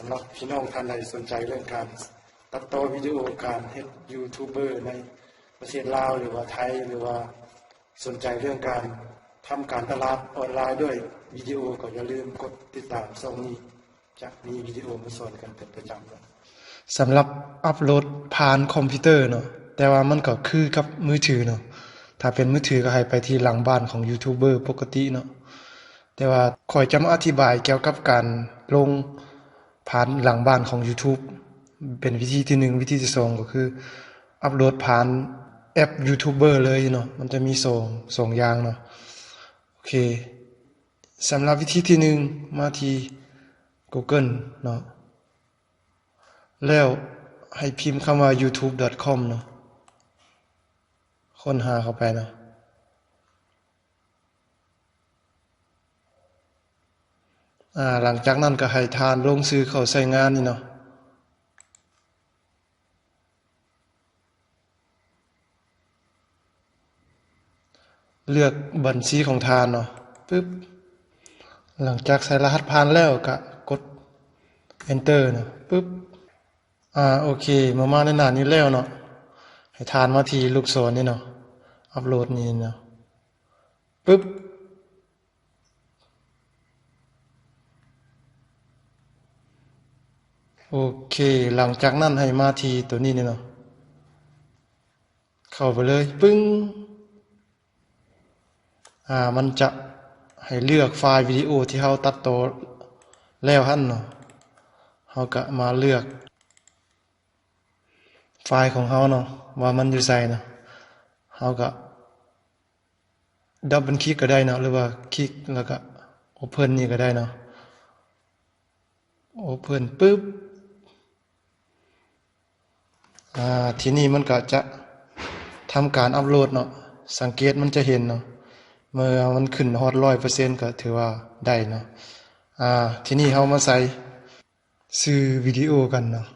ำหรับพี่น้องท่านใดสนใจเรื่องการตัดต่อวิดีโอการเฮ็ดยูทูบเบอร์ในประเทศลาวหรือว่าไทยหรือว่าสนใจเรื่องการทำการตลาดออนไลน์ด้วยวิดีโอก็อย่าลืมกดติดตามช่องนี้จะมีวิดีโอมาสอนกันเป็นประจำสำหรับอัปโหลดผ่านคอมพิวเตอร์เนาะแต่ว่ามันก็คือกับมือถือเนาะถ้าเป็นมือถือก็ให้ไปที่หลังบ้านของยูทูบเบอร์ปกติเนาะแต่ว่าข้อยจะมาอธิบายเกี่ยวกับการลงผ่านหลังบ้านของ YouTube เป็นวิธีที่1วิธีที่2ก็คืออัปโหลดผ่านแอปยูทูบเบอร์เลยเนาะมันจะมี2อย่างเนาะโอเคสำหรับวิธีที่1มาที่ Google เนาะแล้วให้พิมพ์คำว่า youtube.com เนาะค้นหาเข้าไปเนาะหลังจากนั้นก็ให้ทานลงชื่อเข้าใช้งานนี่เนาะเลือกบัญชีของทานเนาะปึ๊บหลังจากใส่รหัสผ่านแล้วก็กด enter เนาะปึ๊บโอเคมาในหน้านี้แล้วเนาะให้ทานมาที่ลูกศรนี่เนาะอัปโหลดนี่เนาะปึ๊บโอเคหลังจากนั้นให้มาที่ตัวนี้นี่เนาะเข้าไปเลยปึ้งมันจะให้เลือกไฟล์วิดีโอที่เราตัดต่อแล้วหั่นเนาะเราก็มาเลือกไฟล์ของเราเนาะว่ามันอยู่ไสเนาะเราก็ดับเบิลคลิกก็ได้เนาะหรือว่าคลิกแล้วก็โอเพ่นนี่ก็ได้เนาะโอเพ่นปึ๊บทีนี้มันก็จะทำการอัปโหลดเนาะสังเกตมันจะเห็นเนาะเมื่อมันขึ้นฮอด 100% ก็ถือว่าได้เนาะทีนี้เรามาใส่ชื่อวิดีโอกันเนาะ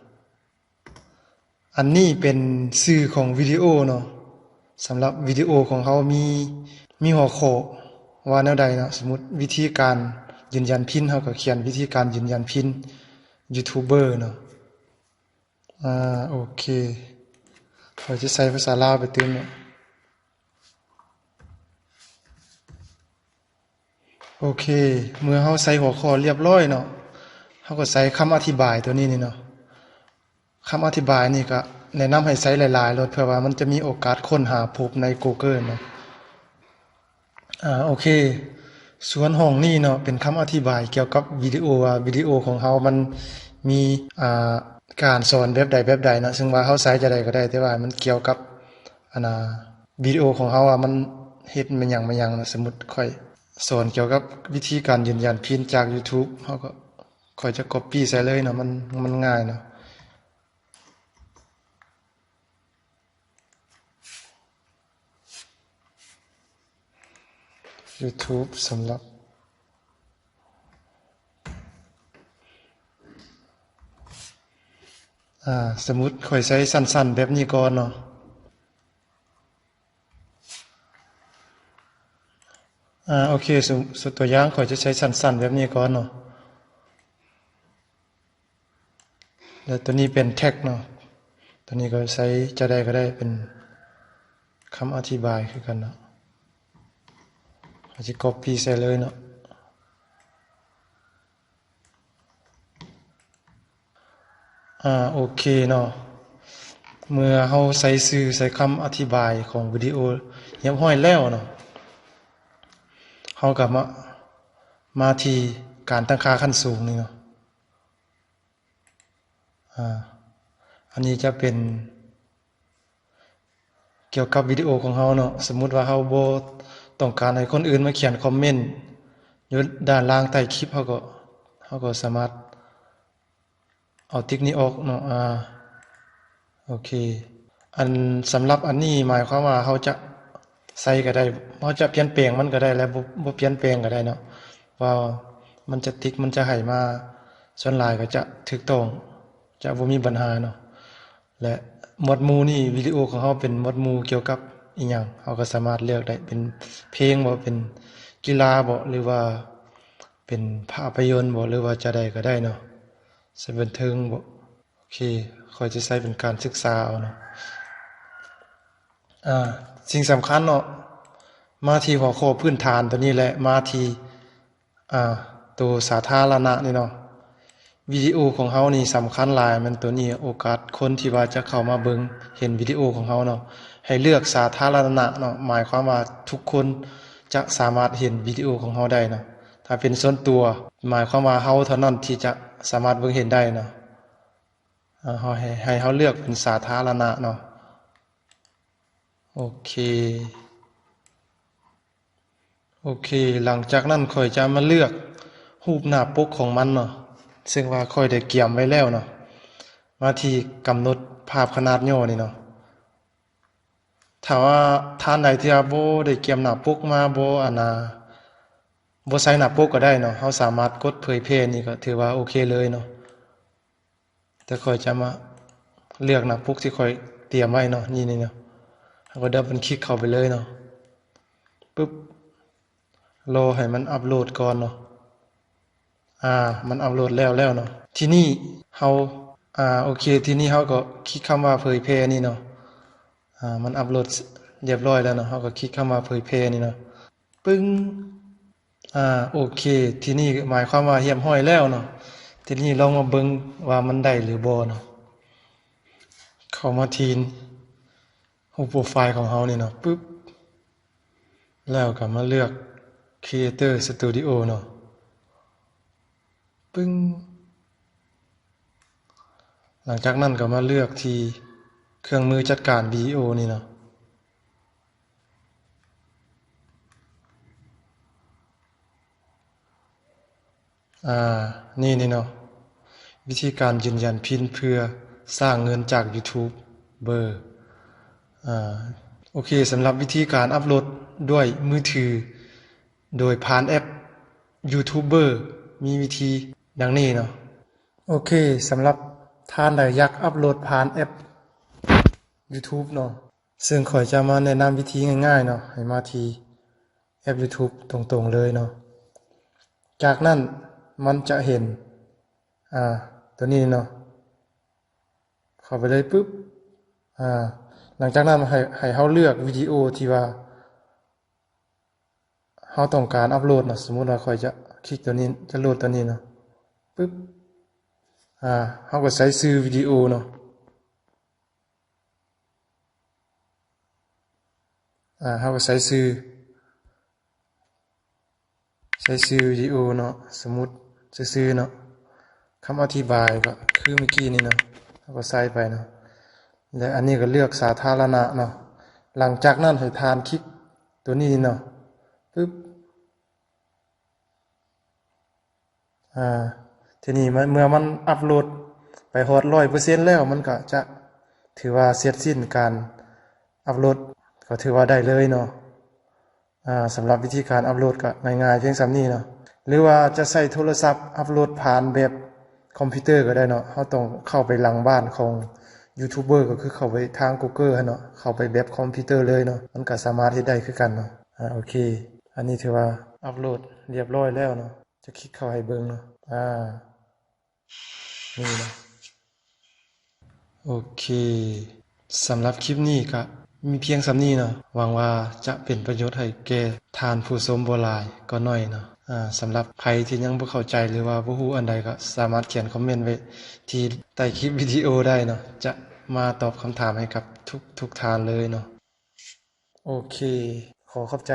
อันนี้เป็นชื่อของวิดีโอเนาะสำหรับวิดีโอของเขามีหัวข้อว่าแนวใดเนาะสมมุติวิธีการยืนยันพินเขาก็เขียนวิธีการยืนยันพินยูทูบเบอร์เนาะโอเคเราจะใส่ภาษาลาวไปเติมเนาะโอเคเมื่อเราใส่หัวข้อเรียบร้อยเนาะเราก็ใส่คำอธิบายตัวนี้นี่เนาะคำอธิบายนี่ก็แนะนำให้ใช้หลายๆเพื่อว่ามันจะมีโอกาสค้นหาพบใน Google เนาะโอเคส่วนห้องนี้เนาะเป็นคำอธิบายเกี่ยวกับวิดีโอว่าวิดีโอของเรามันมีการสอนแบบใดเนาะซึ่งว่าเราใช้จะได้ก็ได้แต่ว่ามันเกี่ยวกับวิดีโอของเรามันเฮ็ดมันหยังนะสมมุติค่อยสอนเกี่ยวกับวิธีการยืนยันพินจาก YouTube เฮาก็ค่อยจะ copy ใส่เลยเนาะมันง่ายเนาะYouTube สำหรับสมมุติค่อยใช้สั้นๆแบบนี้ก่อนเนาะโอเคสุดตัวอย่างค่อยจะใช้สั้นๆแบบนี้ก่อนเนาะแล้วตัวนี้เป็นแท็กเนาะตัวนี้ก็ใช้จะได้ก็ได้เป็นคำอธิบายคือกันเนาะจะ copy ใส่เลยเนาะโอเคเนาะเมื่อเราใส่ชื่อใส่คำอธิบายของวิดีโอเรียบร้อยแล้วเนาะเราก็มาที่การตั้งค่าขั้นสูงนี่เนาะอันนี้จะเป็นเกี่ยวกับวิดีโอของเราเนาะสมมุติว่าเราบ่ต้องการให้คนอื่นมาเขียนคอมเมนต์อยู่ด้านล่างใต้คลิปเราก็สามารถเอาติ๊กนี้ออกเนาะโอเคสำหรับอันนี้หมายความว่าเราจะใส่ก็ได้เราจะเปลี่ยนแปลงมันก็ได้และบ่เปลี่ยนแปลงก็ได้เนาะว่ามันจะติ๊กมันจะให้มาส่วนหลายก็จะถูกต้องจะบ่มีปัญหาเนาะและหมวดหมู่นี่วิดีโอของเราเป็นหมวดหมู่เกี่ยวกับอีหยังเราก็สามารถเลือกได้เป็นเพลงบ่เป็นกีฬาบ่หรือว่าเป็นภาพยนตร์บ่หรือว่าจะได้ก็ได้เนาะ ใส่บันเทิงบ่โอเคค่อยจะใช้เป็นการศึกษาเอาเนาะสิ่งสำคัญเนาะมาที่หัวข้อพื้นฐานตัวนี้แหละมาที่ตัวสาธารณะนี่เนาะวิดีโอของเฮานี่สำคัญหลายมันตัวนี้โอกาสคนที่ว่าจะเข้ามาเบิ่งเห็นวิดีโอของเฮาเนาะให้เลือกสาธารณะเนาะหมายความว่าทุกคนจะสามารถเห็นวิดีโอของเฮาได้เนาะถ้าเป็นส่วนตัวหมายความว่าเฮาเท่านั้นที่จะสามารถเบิ่งเห็นได้เนาะเฮาให้เฮาเลือกเป็นสาธารณะเนาะโอเคหลังจากนั้นค่อยจะมาเลือกรูปหน้าปกของมันเนาะซึ่งว่าค่อยได้เตรียมไว้แล้วเนาะมาที่กำหนดภาพขนาดย่อนี่เนาะถ้าว่าท่านใดที่บ่ได้เตรียมหน้าปกมาบ่บ่ใส่หน้าปกก็ได้เนาะเฮาสามารถกดเผยแพร่นี่ก็ถือว่าโอเคเลยเนาะแต่ค่อยจะมาเลือกหน้าปกที่ค่อยเตรียมไว้เนาะนี่เนาะก็ดับมันคลิกเข้าไปเลยเนาะปึ๊บรอให้มันอัปโหลดก่อนเนาะมันอัปโหลดแล้วเนาะที่นี่เฮาโอเคที่นี่เฮาก็คลิกคำว่าเผยแพร่นี่เนาะมันอัปโหลดเรียบร้อยแล้วเนาะเฮาก็คลิกคำว่าเผยแพร่นี่เนาะปึ้งโอเคที่นี่หมายความว่าเรียบร้อยแล้วเนาะทีนี้ลองมาเบิ่งว่ามันได้หรือบ่เนาะเข้ามาทีนรูปโปรไฟล์ของเฮานี่เนาะปึ๊บแล้วก็มาเลือก Creator Studio เนาะปึ้งหลังจากนั้นก็มาเลือกที่เครื่องมือจัดการวิดีโอนี่เนาะนี่เนาะวิธีการยืนยันพินเพื่อสร้างเงินจาก YouTube เบอร์โอเคสำหรับวิธีการอัปโหลดด้วยมือถือโดยผ่านแอปยูทูบเบอร์มีวิธีดังนี้เนาะโอเคสำหรับท่านใดอยากอัปโหลดผ่านแอป YouTube เนาะซึ่งข่อยจะมาแนะนำวิธีง่ายๆเนาะให้มาที่แอป YouTube ตรงๆเลยเนาะจากนั้นมันจะเห็นตัวนี้เนาะเข้าไปเลยปึ๊บหลังจากนั้นให้เฮาเลือกวิดีโอที่ว่าเฮาต้องการอัปโหลดเนาะสมมุติว่าข่อยจะคลิกตัวนี้จะโหลดตัวนี้เนาะปึ๊บเฮาก็ใส่ชื่อวิดีโอเนาะเฮาก็ใส่ชื่อวิดีโอเนาะสมมุติซื่อๆเนาะคำอธิบายก็คือเมื่อกี้นี่เนาะเฮาก็ใส่ไปเนาะและอันนี้ก็เลือกสาธารณะเนาะหลังจากนั้นให้ทานคลิกตัวนี้เนาะปึ๊บทีนี้เมื่อมันอัปโหลดไปฮอด 100% แล้วมันก็จะถือว่าเสร็จสิ้นการอัปโหลดก็ถือว่าได้เลยเนาะสำหรับวิธีการอัปโหลดก็ง่ายๆเพียงส่ำนี้เนาะหรือว่าจะใช้โทรศัพท์อัปโหลดผ่านแบบคอมพิวเตอร์ก็ได้เนาะเฮาต้องเข้าไปหลังบ้านของยูทูบเบอร์ก็คือเข้าไปทาง Google เนาะเข้าไปแบบคอมพิวเตอร์เลยเนาะมันก็สามารถเฮ็ดได้คือกันเนาะโอเคอันนี้ถือว่าอัปโหลดเรียบร้อยแล้วเนาะจะคลิกเข้าให้เบิ่งเนาะนี่นะโอเคสำหรับคลิปนี้ก็มีเพียงส่ำนี้เนาะหวังว่าจะเป็นประโยชน์ให้แก่ท่านผู้ชมบ่หลายก็น้อยเนาะสำหรับใครที่ยังบ่เข้าใจหรือว่าบ่ฮู้อันใดก็สามารถเขียนคอมเมนต์ไว้ที่ใต้คลิปวิดีโอได้เนาะจะมาตอบคำถามให้กับทุกท่านเลยเนาะโอเคขอขอบใจ